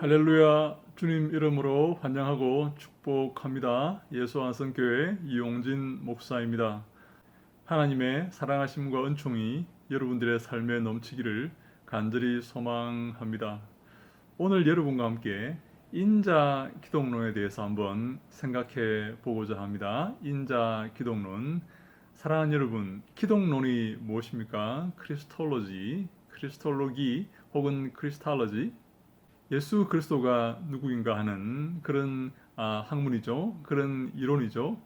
할렐루야. 주님 이름으로 환영하고 축복합니다. 예수안성교회 이용진 목사입니다. 하나님의 사랑하심과 은총이 여러분들의 삶에 넘치기를 간절히 소망합니다. 오늘 여러분과 함께 인자 기독론에 대해서 한번 생각해 보고자 합니다. 인자 기독론. 사랑하는 여러분, 기독론이 무엇입니까? 크리스톨로기 혹은 크리스탈로지, 예수 그리스도가 누구인가 하는 그런 학문이죠. 그런 이론이죠.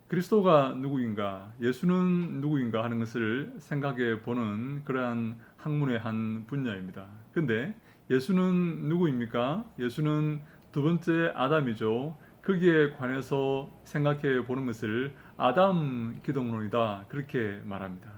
그리스도가 누구인가, 예수는 누구인가 하는 것을 생각해 보는 그러한 학문의 한 분야입니다. 근데 예수는 누구입니까? 예수는 두 번째 아담이죠. 거기에 관해서 생각해 보는 것을 아담 기독론이다, 그렇게 말합니다.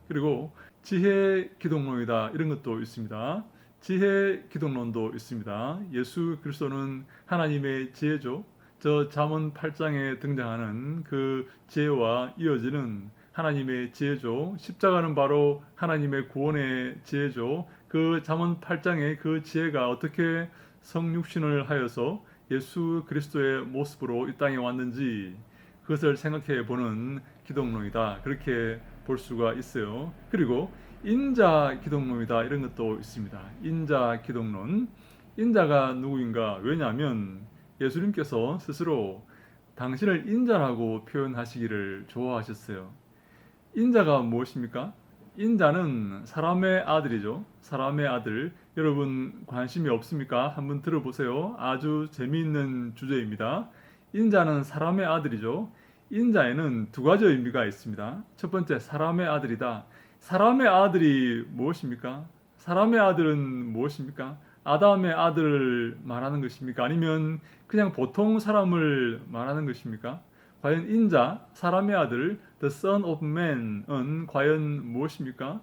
그리고 지혜 기독론이다, 이런 것도 있습니다. 지혜 기독론도 있습니다. 예수 그리스도는 하나님의 지혜죠. 저 잠언 8장에 등장하는 그 지혜와 이어지는 하나님의 지혜죠. 십자가는 바로 하나님의 구원의 지혜죠. 그 잠언 8장의 그 지혜가 어떻게 성육신을 하여서 예수 그리스도의 모습으로 이 땅에 왔는지 그것을 생각해 보는 기독론이다, 그렇게 볼 수가 있어요. 그리고 인자 기독론이다, 이런 것도 있습니다. 인자 기독론. 인자가 누구인가? 왜냐하면 예수님께서 스스로 당신을 인자라고 표현하시기를 좋아하셨어요. 인자가 무엇입니까? 인자는 사람의 아들이죠. 사람의 아들. 여러분 관심이 없습니까? 한번 들어보세요. 아주 재미있는 주제입니다. 인자는 사람의 아들이죠. 인자에는 두 가지 의미가 있습니다. 첫 번째, 사람의 아들이다. 사람의 아들이 무엇입니까? 사람의 아들은 무엇입니까? 아담의 아들을 말하는 것입니까? 아니면 그냥 보통 사람을 말하는 것입니까? 과연 인자, 사람의 아들, the son of man은 과연 무엇입니까?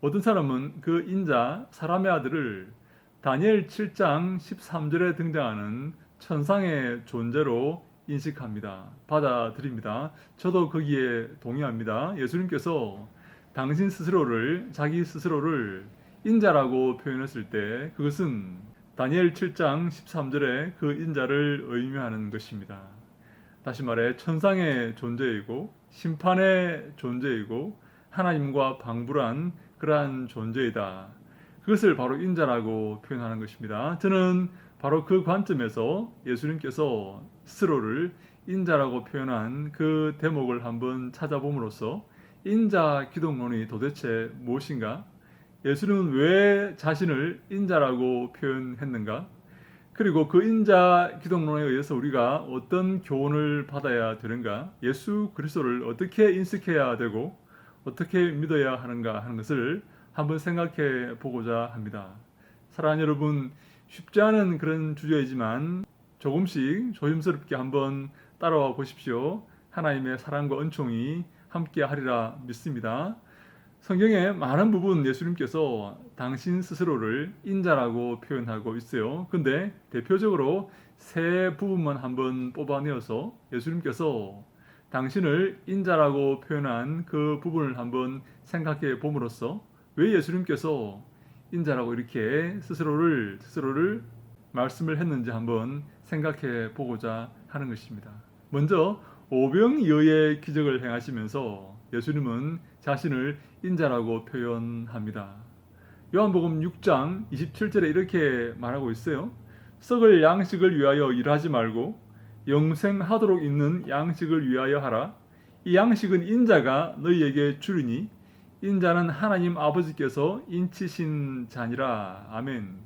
어떤 사람은 그 인자, 사람의 아들을 다니엘 7장 13절에 등장하는 천상의 존재로 인식합니다. 받아들입니다. 저도 거기에 동의합니다. 예수님께서 당신 스스로를, 자기 스스로를 인자라고 표현했을 때 그것은 다니엘 7장 13절에 그 인자를 의미하는 것입니다. 다시 말해 천상의 존재이고 심판의 존재이고 하나님과 방불한 그러한 존재이다. 그것을 바로 인자라고 표현하는 것입니다. 저는 바로 그 관점에서 예수님께서 스스로를 인자라고 표현한 그 대목을 한번 찾아봄으로써 인자 기독론이 도대체 무엇인가? 예수는 왜 자신을 인자라고 표현했는가? 그리고 그 인자 기독론에 의해서 우리가 어떤 교훈을 받아야 되는가? 예수 그리스도를 어떻게 인식해야 되고 어떻게 믿어야 하는가 하는 것을 한번 생각해 보고자 합니다. 사랑하는 여러분, 쉽지 않은 그런 주제이지만 조금씩 조심스럽게 한번 따라와 보십시오. 하나님의 사랑과 은총이 함께 하리라 믿습니다. 성경의 많은 부분 예수님께서 당신 스스로를 인자라고 표현하고 있어요. 근데 대표적으로 세 부분만 한번 뽑아내어서 예수님께서 당신을 인자라고 표현한 그 부분을 한번 생각해 봄으로써 왜 예수님께서 인자라고 이렇게 스스로를 말씀을 했는지 한번 생각해 보고자 하는 것입니다. 먼저 오병이어의 기적을 행하시면서 예수님은 자신을 인자라고 표현합니다. 요한복음 6장 27절에 이렇게 말하고 있어요. 썩을 양식을 위하여 일하지 말고 영생하도록 있는 양식을 위하여 하라. 이 양식은 인자가 너희에게 주리니 인자는 하나님 아버지께서 인치신 자니라. 아멘.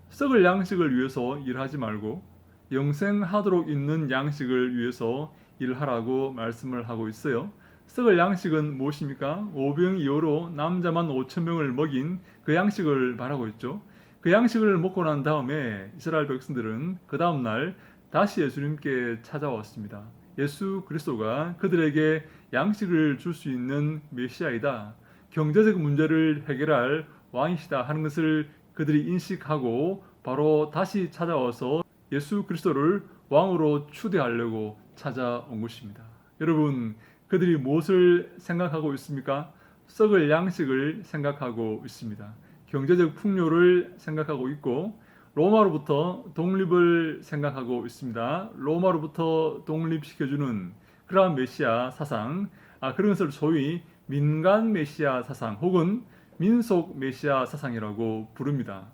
썩을 양식을 위해서 일하지 말고 영생하도록 있는 양식을 위해서 일하라고 말씀을 하고 있어요. 썩을 양식은 무엇입니까? 오병이어로 남자만 5천 명을 먹인 그 양식을 말하고 있죠. 그 양식을 먹고 난 다음에 이스라엘 백성들은 그 다음 날 다시 예수님께 찾아왔습니다. 예수 그리스도가 그들에게 양식을 줄 수 있는 메시아이다, 경제적 문제를 해결할 왕이시다 하는 것을 그들이 인식하고 바로 다시 찾아와서 예수 그리스도를 왕으로 추대하려고 찾아온 것입니다. 여러분, 그들이 무엇을 생각하고 있습니까? 썩을 양식을 생각하고 있습니다. 경제적 풍요를 생각하고 있고 로마로부터 독립을 생각하고 있습니다. 로마로부터 독립시켜주는 그러한 메시아 사상, 그런 것을 소위 민간 메시아 사상 혹은 민속 메시아 사상이라고 부릅니다.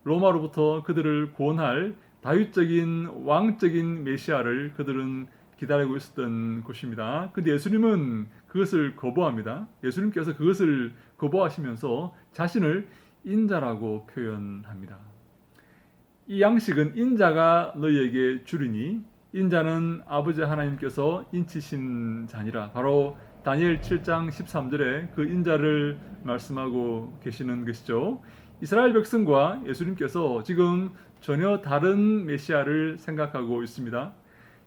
로마로부터 그들을 구원할 다윗적인 왕적인 메시아를 그들은 기다리고 있었던 것입니다. 근데 예수님은 그것을 거부합니다. 예수님께서 그것을 거부하시면서 자신을 인자라고 표현합니다. 이 양식은 인자가 너희에게 주리니 인자는 아버지 하나님께서 인치신 자니라. 바로 다니엘 7장 13절에 그 인자를 말씀하고 계시는 것이죠. 이스라엘 백성과 예수님께서 지금 전혀 다른 메시아를 생각하고 있습니다.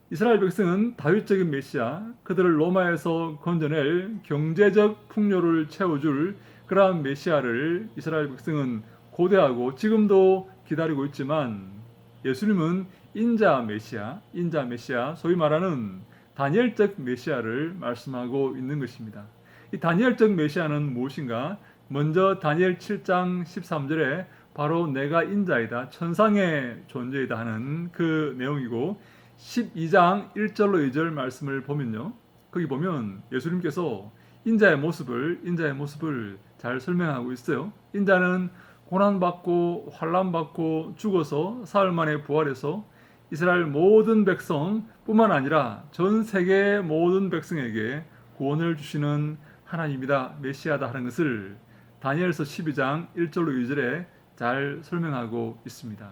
이스라엘 백성은 다윗적인 메시아, 그들을 로마에서 건져낼 경제적 풍요를 채워줄 그러한 메시아를 이스라엘 백성은 고대하고 지금도 기다리고 있지만 예수님은 인자 메시아, 소위 말하는 다니엘적 메시아를 말씀하고 있는 것입니다. 이 다니엘적 메시아는 무엇인가? 먼저 다니엘 7장 13절에 바로 내가 인자이다, 천상의 존재이다 하는 그 내용이고 12장 1절로 2절 말씀을 보면요. 거기 보면 예수님께서 인자의 모습을 잘 설명하고 있어요. 인자는 고난받고 환난받고 죽어서 사흘 만에 부활해서 이스라엘 모든 백성뿐만 아니라 전 세계 모든 백성에게 구원을 주시는 하나님이다, 메시아다 하는 것을 다니엘서 12장 1절로 2절에 잘 설명하고 있습니다.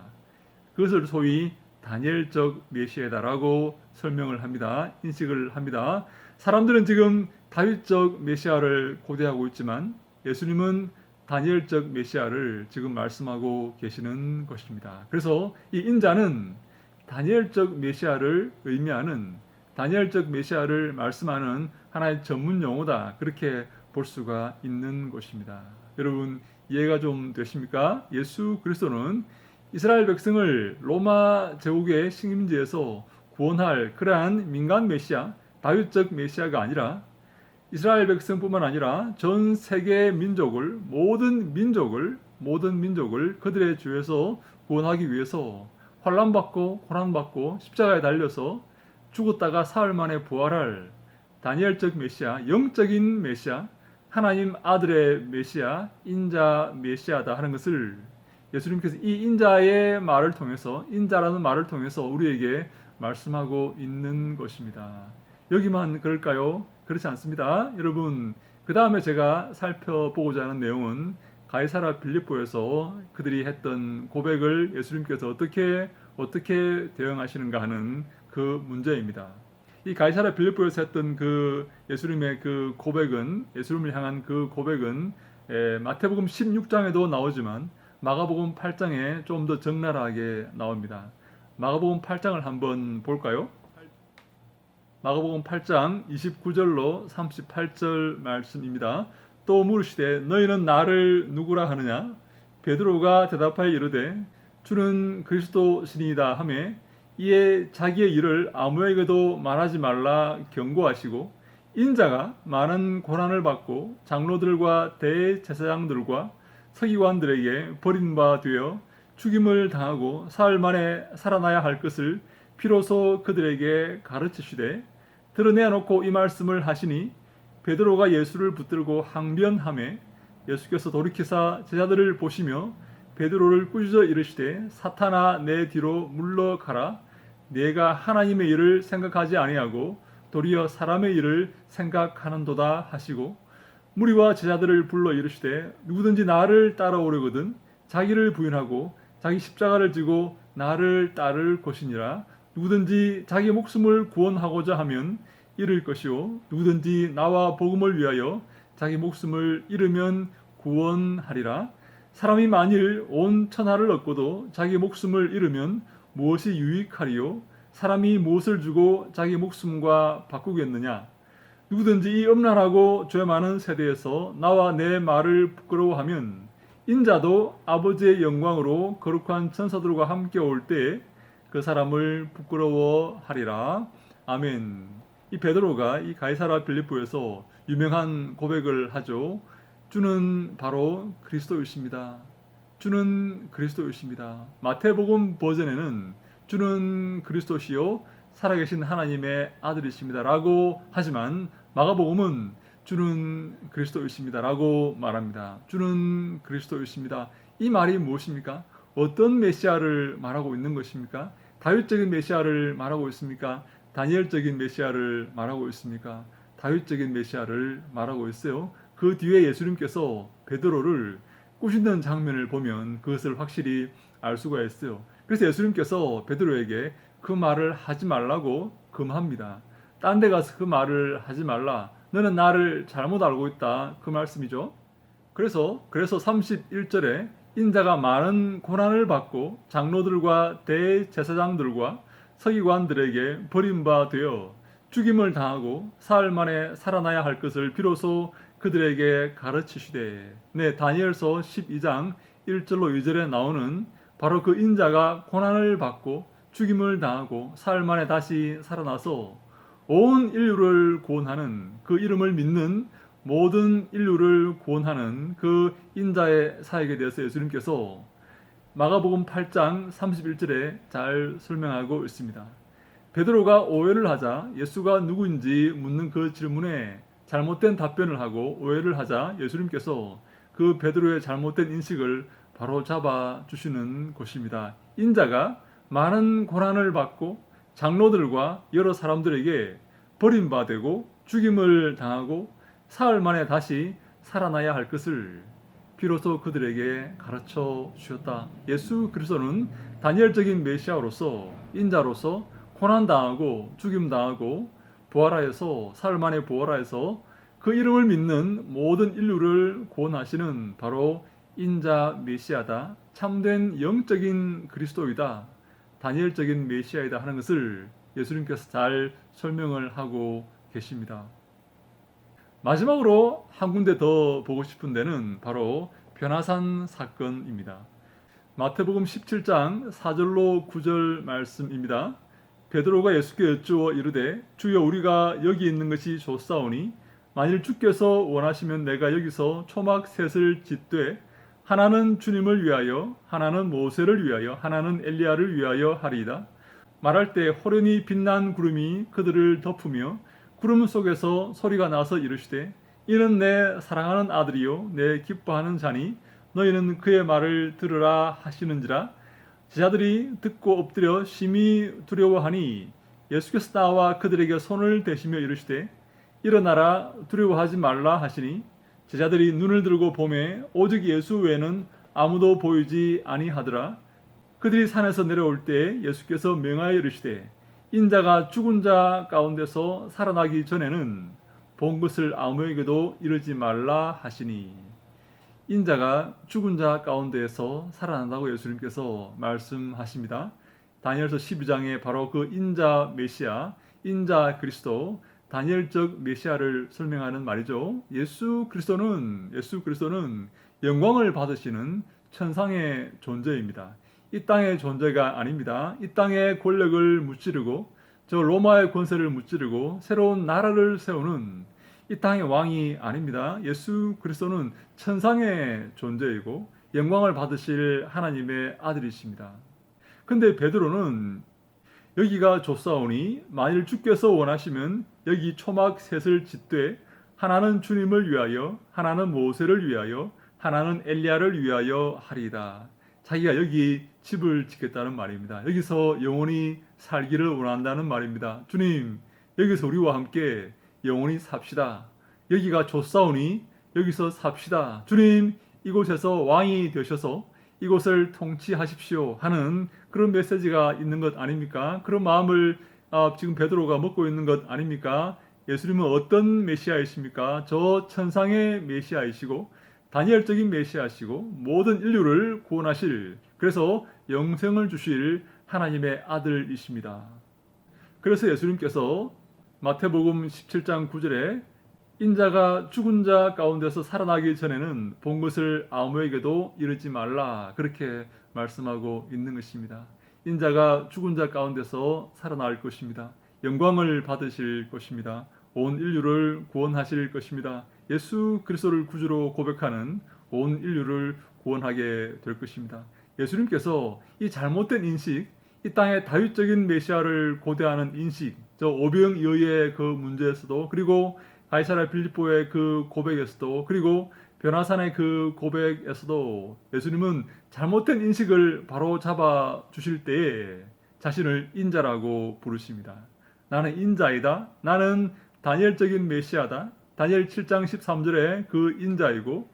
그것을 소위 다니엘적 메시아다라고 설명을 합니다. 인식을 합니다. 사람들은 지금 다윗적 메시아를 고대하고 있지만 예수님은 다니엘적 메시아를 지금 말씀하고 계시는 것입니다. 그래서 이 인자는 다니엘적 메시아를 의미하는, 다니엘적 메시아를 말씀하는 하나의 전문 용어다, 그렇게 볼 수가 있는 것입니다. 여러분 이해가 좀 되십니까? 예수 그리스도는 이스라엘 백성을 로마 제국의 식민지에서 구원할 그러한 민간 메시아, 다윗적 메시아가 아니라 이스라엘 백성뿐만 아니라 전 세계 민족을, 모든 민족을 그들의 주에서 구원하기 위해서 환난받고 고난받고 십자가에 달려서 죽었다가 사흘 만에 부활할 다니엘적 메시아, 영적인 메시아, 하나님 아들의 메시아, 인자 메시아다 하는 것을 예수님께서 이 인자의 말을 통해서, 인자라는 말을 통해서 우리에게 말씀하고 있는 것입니다. 여기만 그럴까요? 그렇지 않습니다. 여러분, 그 다음에 제가 살펴보고자 하는 내용은 가이사랴 빌립보에서 그들이 했던 고백을 예수님께서 어떻게 대응하시는가 하는 그 문제입니다. 이 가이사랴 빌립보에서 했던 그 예수님의 그 고백은, 예수님을 향한 그 고백은 마태복음 16장에도 나오지만 마가복음 8장에 좀 더 적나라하게 나옵니다. 마가복음 8장을 한번 볼까요? 마가복음 8장 29절로 38절 말씀입니다. 또 물으시되 너희는 나를 누구라 하느냐? 베드로가 대답하여 이르되 주는 그리스도시니이다 하매 이에 자기의 일을 아무에게도 말하지 말라 경고하시고 인자가 많은 고난을 받고 장로들과 대제사장들과 서기관들에게 버림바 되어 죽임을 당하고 사흘 만에 살아나야 할 것을 비로소 그들에게 가르치시되 드러내어 놓고 이 말씀을 하시니 베드로가 예수를 붙들고 항변하매 예수께서 돌이키사 제자들을 보시며 베드로를 꾸짖어 이르시되 사탄아 내 뒤로 물러가라 내가 하나님의 일을 생각하지 아니하고 도리어 사람의 일을 생각하는도다 하시고 무리와 제자들을 불러 이르시되 누구든지 나를 따라오려거든 자기를 부인하고 자기 십자가를 지고 나를 따를 것이니라. 누구든지 자기 목숨을 구원하고자 하면 잃을 것이요 누구든지 나와 복음을 위하여 자기 목숨을 잃으면 구원하리라. 사람이 만일 온 천하를 얻고도 자기 목숨을 잃으면 무엇이 유익하리요? 사람이 무엇을 주고 자기 목숨과 바꾸겠느냐? 누구든지 이 음란하고 죄 많은 세대에서 나와 내 말을 부끄러워하면 인자도 아버지의 영광으로 거룩한 천사들과 함께 올 때에 그 사람을 부끄러워하리라. 아멘. 이 베드로가 이 가이사랴 빌립보에서 유명한 고백을 하죠. 주는 바로 그리스도이십니다. 주는 그리스도이십니다. 마태복음 버전에는 주는 그리스도시요 살아계신 하나님의 아들이십니다 라고 하지만 마가복음은 주는 그리스도이십니다 라고 말합니다. 주는 그리스도이십니다. 이 말이 무엇입니까? 어떤 메시아를 말하고 있는 것입니까? 다윗적인 메시아를 말하고 있습니까? 다니엘적인 메시아를 말하고 있습니까? 다윗적인 메시아를 말하고 있어요. 그 뒤에 예수님께서 베드로를 꾸짖는 장면을 보면 그것을 확실히 알 수가 있어요. 그래서 예수님께서 베드로에게 그 말을 하지 말라고 금합니다. 딴 데 가서 그 말을 하지 말라. 너는 나를 잘못 알고 있다. 그 말씀이죠. 그래서 31절에 인자가 많은 고난을 받고 장로들과 대제사장들과 서기관들에게 버림받아 죽임을 당하고 사흘 만에 살아나야 할 것을 비로소 그들에게 가르치시되. 네, 다니엘서 12장 1절로 2절에 나오는 바로 그 인자가 고난을 받고 죽임을 당하고 사흘 만에 다시 살아나서 온 인류를 구원하는, 그 이름을 믿는 모든 인류를 구원하는 그 인자의 사역에 대해서 예수님께서 마가복음 8장 31절에 잘 설명하고 있습니다. 베드로가 오해를 하자 예수가 누구인지 묻는 그 질문에 잘못된 답변을 하고 오해를 하자 예수님께서 그 베드로의 잘못된 인식을 바로 잡아 주시는 것입니다. 인자가 많은 고난을 받고 장로들과 여러 사람들에게 버림받고 죽임을 당하고 사흘 만에 다시 살아나야 할 것을 비로소 그들에게 가르쳐 주셨다. 예수 그리스도는 다니엘적인 메시아로서, 인자로서 고난당하고 죽임당하고 부활하여서 사흘 만에 부활하여서 그 이름을 믿는 모든 인류를 구원하시는 바로 인자 메시아다. 참된 영적인 그리스도이다. 다니엘적인 메시아이다 하는 것을 예수님께서 잘 설명을 하고 계십니다. 마지막으로 한 군데 더 보고 싶은 데는 바로 변화산 사건입니다. 마태복음 17장 4절로 9절 말씀입니다. 베드로가 예수께 여쭈어 이르되 주여 우리가 여기 있는 것이 좋사오니 만일 주께서 원하시면 내가 여기서 초막 셋을 짓되 하나는 주님을 위하여 하나는 모세를 위하여 하나는 엘리야를 위하여 하리이다. 말할 때 호련히 빛난 구름이 그들을 덮으며 구름 속에서 소리가 나서 이르시되 이는 내 사랑하는 아들이요 내 기뻐하는 자니 너희는 그의 말을 들으라 하시는지라. 제자들이 듣고 엎드려 심히 두려워하니 예수께서 나와 그들에게 손을 대시며 이르시되 일어나라 두려워하지 말라 하시니 제자들이 눈을 들고 보매 오직 예수 외에는 아무도 보이지 아니하더라. 그들이 산에서 내려올 때 예수께서 명하여 이르시되 인자가 죽은 자 가운데서 살아나기 전에는 본 것을 아무에게도 이르지 말라 하시니. 인자가 죽은 자 가운데에서 살아난다고 예수님께서 말씀하십니다. 다니엘서 12장에 바로 그 인자 메시아, 인자 그리스도, 다니엘적 메시아를 설명하는 말이죠. 예수 그리스도는 영광을 받으시는 천상의 존재입니다. 이 땅의 존재가 아닙니다. 이 땅의 권력을 무찌르고 저 로마의 권세를 무찌르고 새로운 나라를 세우는 이 땅의 왕이 아닙니다. 예수 그리스도는 천상의 존재이고 영광을 받으실 하나님의 아들이십니다. 근데 베드로는 여기가 좋사오니 만일 주께서 원하시면 여기 초막 셋을 짓되 하나는 주님을 위하여 하나는 모세를 위하여 하나는 엘리야를 위하여 하리이다. 자기가 여기 집을 짓겠다는 말입니다. 여기서 영원히 살기를 원한다는 말입니다. 주님, 여기서 우리와 함께 영원히 삽시다. 여기가 좋사오니 여기서 삽시다. 주님, 이곳에서 왕이 되셔서 이곳을 통치하십시오 하는 그런 메시지가 있는 것 아닙니까? 그런 마음을 지금 베드로가 먹고 있는 것 아닙니까? 예수님은 어떤 메시아이십니까? 저 천상의 메시아이시고 다니엘적인 메시아시고 모든 인류를 구원하실, 그래서 영생을 주실 하나님의 아들이십니다. 그래서 예수님께서 마태복음 17장 9절에 인자가 죽은 자 가운데서 살아나기 전에는 본 것을 아무에게도 이르지 말라 그렇게 말씀하고 있는 것입니다. 인자가 죽은 자 가운데서 살아날 것입니다. 영광을 받으실 것입니다. 온 인류를 구원하실 것입니다. 예수 그리스도를 구주로 고백하는 온 인류를 구원하게 될 것입니다. 예수님께서 이 잘못된 인식, 이 땅의 다윗적인 메시아를 고대하는 인식, 저 오병이어의 그 문제에서도, 그리고 가이사랴 빌립보의 그 고백에서도, 그리고 변화산의 그 고백에서도 예수님은 잘못된 인식을 바로 잡아 주실 때에 자신을 인자라고 부르십니다. 나는 인자이다. 나는 다니엘적인 메시아다. 다니엘 7장 13절에 그 인자이고,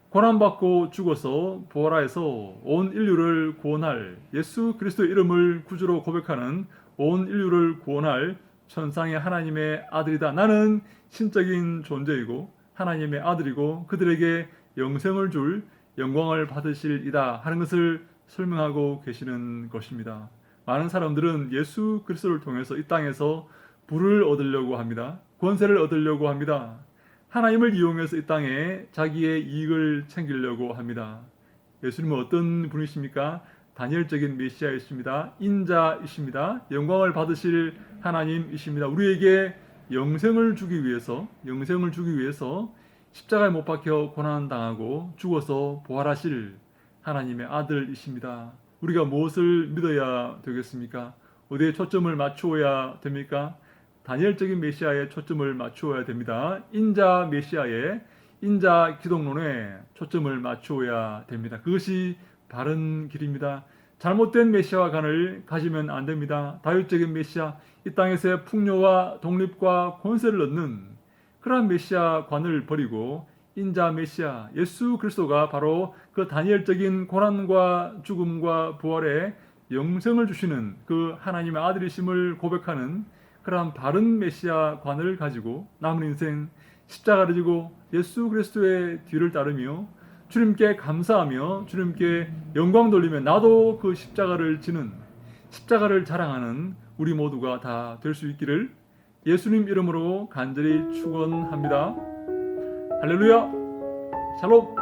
고난받고 죽어서 부활하여서 온 인류를 구원할, 예수 그리스도의 이름을 구주로 고백하는 온 인류를 구원할 천상의 하나님의 아들이다. 나는 신적인 존재이고 하나님의 아들이고 그들에게 영생을 줄 영광을 받으실 이다 하는 것을 설명하고 계시는 것입니다. 많은 사람들은 예수 그리스도를 통해서 이 땅에서 부를 얻으려고 합니다. 권세를 얻으려고 합니다. 하나님을 이용해서 이 땅에 자기의 이익을 챙기려고 합니다. 예수님은 어떤 분이십니까? 다니엘적인 메시아이십니다. 인자이십니다. 영광을 받으실 하나님이십니다. 우리에게 영생을 주기 위해서 십자가에 못 박혀 고난당하고 죽어서 부활하실 하나님의 아들이십니다. 우리가 무엇을 믿어야 되겠습니까? 어디에 초점을 맞추어야 됩니까? 다니엘적인 메시아에 초점을 맞추어야 됩니다. 인자 메시아의 인자 기독론에 초점을 맞추어야 됩니다. 그것이 바른 길입니다. 잘못된 메시아와 간을 가지면 안 됩니다. 다윗적인 메시아, 이 땅에서의 풍요와 독립과 권세를 얻는 그러한 메시아 관을 버리고 인자 메시아 예수 그리스도가 바로 그 다니엘적인 고난과 죽음과 부활에 영생을 주시는 그 하나님의 아들이심을 고백하는 그러한 바른 메시아 관을 가지고 남은 인생 십자가를 지고 예수 그리스도의 뒤를 따르며 주님께 감사하며 주님께 영광 돌리며 나도 그 십자가를 지는, 십자가를 자랑하는 우리 모두가 다 될 수 있기를 예수님 이름으로 간절히 축원합니다. 할렐루야. 샬롬.